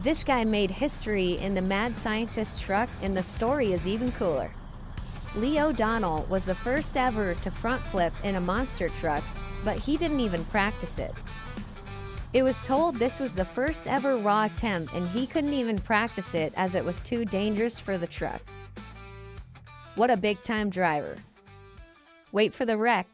This guy made history in the mad scientist truck, and the story is even cooler. Lee O'Donnell was the first ever to front flip in a monster truck, but he didn't even practice it. It was told this was the first ever raw attempt, and he couldn't even practice it as it was too dangerous for the truck. What a big time driver. Wait for the wreck.